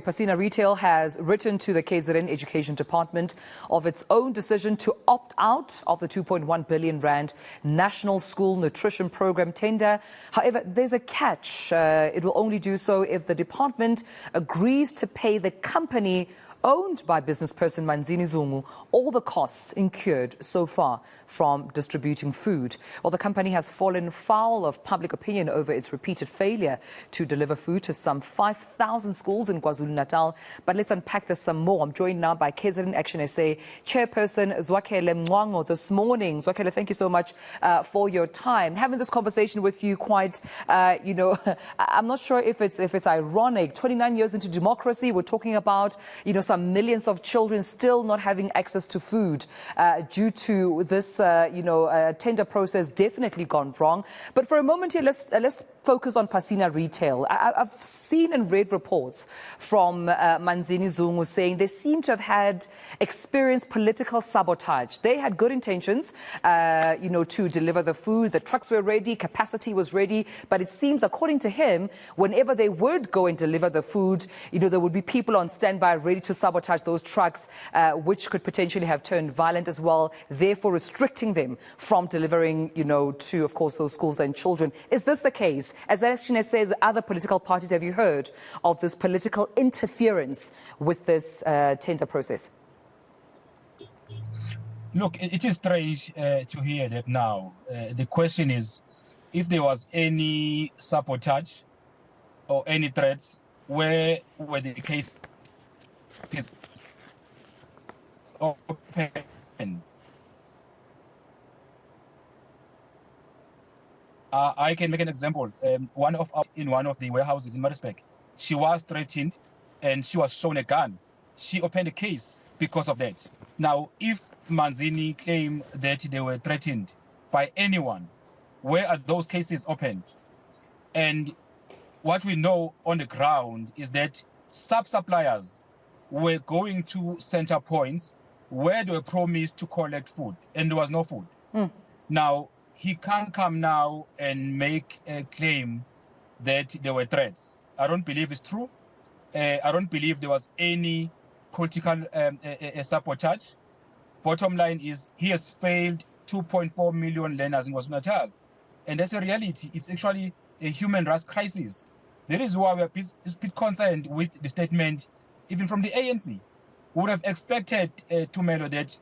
Pasina Retail has written to the KZN Education Department of its own decision to opt out of the 2.1 billion rand National School Nutrition Program tender. However, there's a catch. It will only do so if the department agrees to pay the company owned by businessperson Mncwango Zungu all the costs incurred so far from distributing food. Well, the company has fallen foul of public opinion over its repeated failure to deliver food to some 5,000 schools in KwaZulu-Natal. But let's unpack this some more. I'm joined now by KZN ActionSA Chairperson Zwakele Mncwango this morning. Zwakele, thank you so much for your time. Having this conversation with you quite, I'm not sure if it's ironic. 29 years into democracy, we're talking about, some millions of children still not having access to food due to this, tender process definitely gone wrong. But for a moment here, let's focus on Pasina Retail. I've seen and read reports from Mncwango Zungu saying they seem to have had experienced political sabotage. They had good intentions, to deliver the food. The trucks were ready, capacity was ready. But it seems, according to him, whenever they would go and deliver the food, there would be people on standby ready to sabotage those trucks, which could potentially have turned violent as well, therefore restricting them from delivering, to, of course, those schools and children. Is this the case? As ActionSA says, other political parties, have you heard of this political interference with this tender process? Look, it is strange to hear that now. The question is, if there was any sabotage or any threats, where were the cases open? I can make an example. In one of the warehouses in Maritzburg, she was threatened and she was shown a gun. She opened a case because of that. Now, if Mncwango claimed that they were threatened by anyone, where are those cases opened? And what we know on the ground is that sub-suppliers were going to center points where they were promised to collect food, and there was no food. Now, he can't come now and make a claim that there were threats. I don't believe it's true. I don't believe there was any political sabotage. Bottom line is he has failed 2.4 million learners in KwaZulu-Natal. And that's a reality. It's actually a human rights crisis. That is why we are a bit concerned with the statement, even from the ANC. We would have expected, Tumelo, that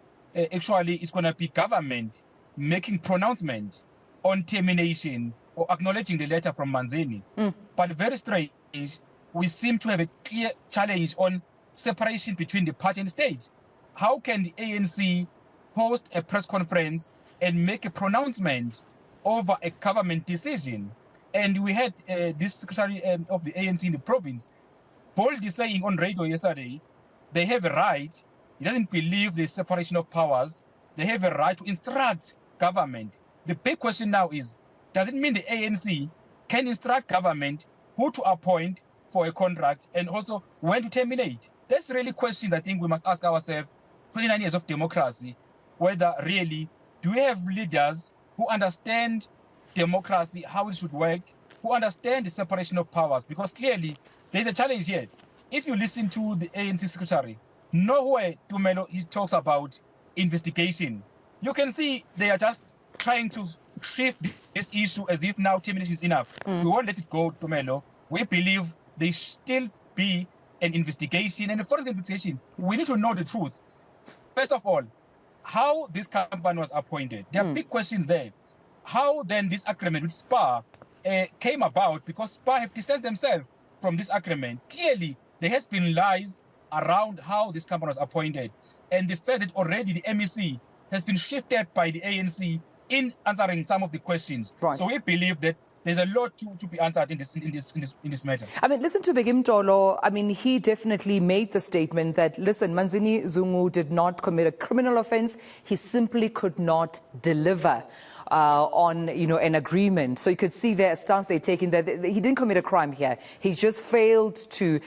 actually it's going to be government making pronouncement on termination or acknowledging the letter from Mncwango. But very strange, we seem to have a clear challenge on separation between the party and the state. How can the ANC host a press conference and make a pronouncement over a government decision? And we had this secretary of the ANC in the province boldly saying on radio yesterday, they have a right. He doesn't believe the separation of powers. They have a right to instruct government. The big question now is, does it mean the ANC can instruct government who to appoint for a contract and also when to terminate? That's really questions I think we must ask ourselves, 29 years of democracy, whether really do we have leaders who understand democracy, how it should work, who understand the separation of powers? Because clearly there's a challenge here. If you listen to the ANC secretary, nowhere Tumelo he talks about investigation. You can see they are just trying to shift this issue as if now termination is enough. We won't let it go, Tumelo. We believe there should still be an investigation, and a forensic investigation. We need to know the truth. First of all, how this company was appointed. There are big questions there. How then this agreement with SPAR came about, because SPAR have distanced themselves from this agreement. Clearly, there has been lies around how this company was appointed. And the fact that already the MEC has been shifted by the ANC in answering some of the questions. Right. So we believe that there's a lot to be answered in this matter. I mean, listen to Begim Tolo. I mean, he definitely made the statement that, listen, Mncwango Zungu did not commit a criminal offense. He simply could not deliver on, an agreement. So you could see their stance they're taking that he didn't commit a crime here. He just failed to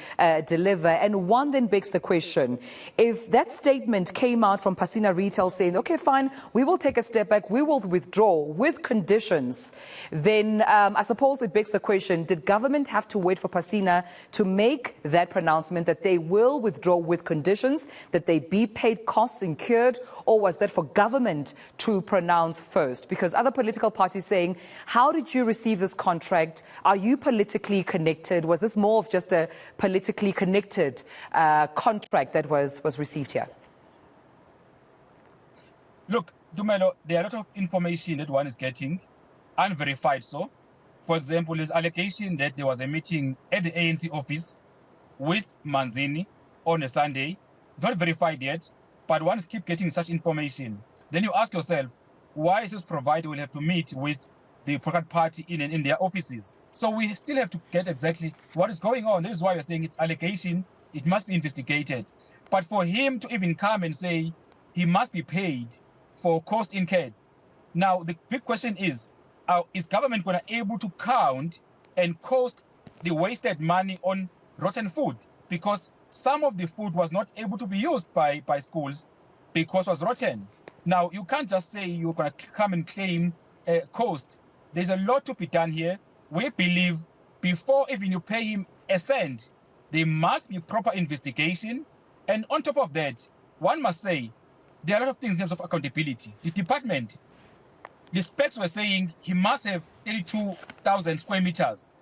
deliver. And one then begs the question, if that statement came out from Pasina Retail saying, okay, fine, we will take a step back, we will withdraw with conditions, then I suppose it begs the question, did government have to wait for Pasina to make that pronouncement that they will withdraw with conditions, that they be paid costs incurred, or was that for government to pronounce first? Because other political parties saying, how did you receive this contract? Are you politically connected? Was this more of just a politically connected contract that was received here? Look, Dumelo, there are a lot of information that one is getting, unverified so. For example, there's allegation that there was a meeting at the ANC office with Manzini on a Sunday, not verified yet, but once keep getting such information, then you ask yourself, why is this provider will have to meet with the Democrat Party in their offices? So we still have to get exactly what is going on. This is why we're saying it's allegation, it must be investigated. But for him to even come and say he must be paid for cost incurred, now the big question is government going to be able to count and cost the wasted money on rotten food? Because some of the food was not able to be used by schools because it was rotten. Now, you can't just say you're going to come and claim cost. There's a lot to be done here. We believe before even you pay him a cent, there must be proper investigation. And on top of that, one must say there are a lot of things in terms of accountability. The department, the specs were saying he must have 32,000 square meters.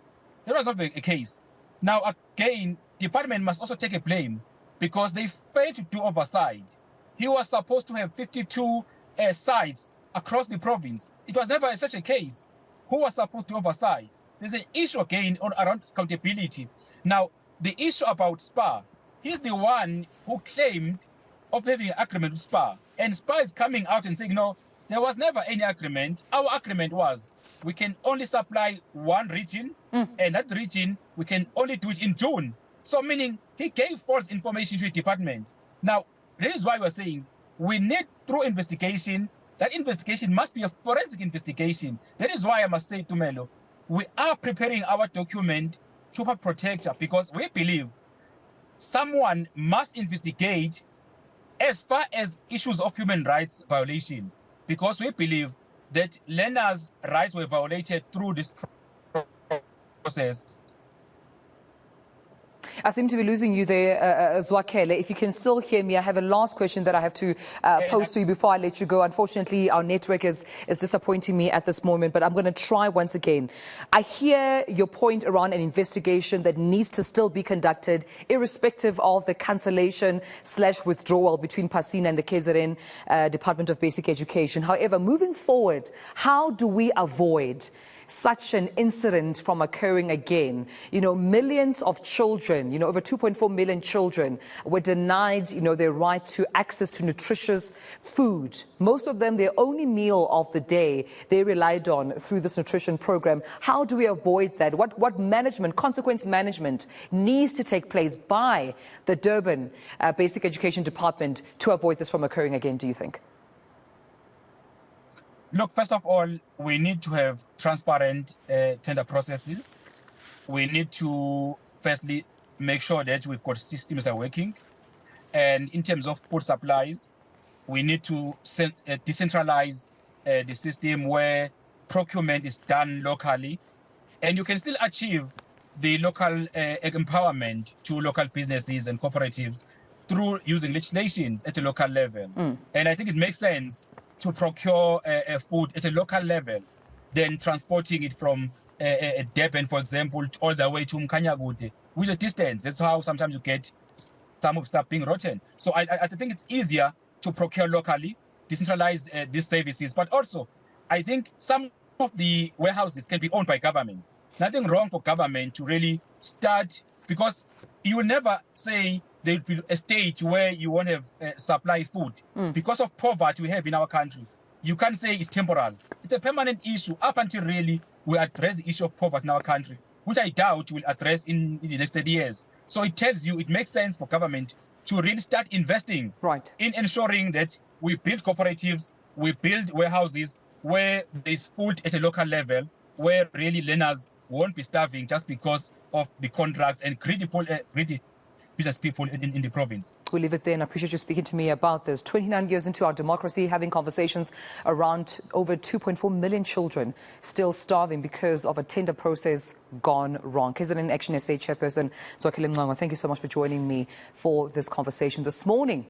That was not the case. Now, again, department must also take a blame because they failed to do oversight. He was supposed to have 52 sites across the province. It was never such a case. Who was supposed to oversight? There's an issue again around accountability. Now, the issue about SPA, he's the one who claimed of having an agreement with SPA. And SPA is coming out and saying, no, there was never any agreement. Our agreement was we can only supply one region, and that region, we can only do it in June. So meaning he gave false information to the department. Now, that is why we're saying we need through investigation. That investigation must be a forensic investigation. That is why I must say to Melo, we are preparing our document to protect her because we believe someone must investigate as far as issues of human rights violation, because we believe that learners' rights were violated through this process. I seem to be losing you there, Zwakele. If you can still hear me, I have a last question that I have to pose to you before I let you go. Unfortunately, our network is disappointing me at this moment, but I'm going to try once again. I hear your point around an investigation that needs to still be conducted, irrespective of the cancellation/withdrawal between Pasina and the KZN Department of Basic Education. However, moving forward, how do we avoid such an incident from occurring again? Millions of children, over 2.4 million children were denied, their right to access to nutritious food. Most of them, their only meal of the day, they relied on through this nutrition program. How do we avoid that? What management, consequence management needs to take place by the Durban Basic Education Department to avoid this from occurring again, do you think? Look, first of all, we need to have transparent tender processes. We need to firstly make sure that we've got systems that are working. And in terms of food supplies, we need to decentralize the system where procurement is done locally. And you can still achieve the local empowerment to local businesses and cooperatives through using legislations at a local level. And I think it makes sense to procure food at a local level, then transporting it from Durban, for example, all the way to Mncwango, with a distance. That's how sometimes you get some of stuff being rotten. So I think it's easier to procure locally, decentralize these services. But also, I think some of the warehouses can be owned by government. Nothing wrong for government to really start, because you will never say there will be a stage where you won't have supply food. Because of poverty we have in our country, you can't say it's temporal. It's a permanent issue up until really we address the issue of poverty in our country, which I doubt we'll address in the next 30 years. So it tells you it makes sense for government to really start investing in ensuring that we build cooperatives, we build warehouses, where there's food at a local level, where really learners won't be starving just because of the contracts and greedy business people in the province. We'll leave it there, and I appreciate you speaking to me about this. 29 years into our democracy, having conversations around over 2.4 million children still starving because of a tender process gone wrong. KZN ActionSA chairperson Zwakele, thank you so much for joining me for this conversation this morning.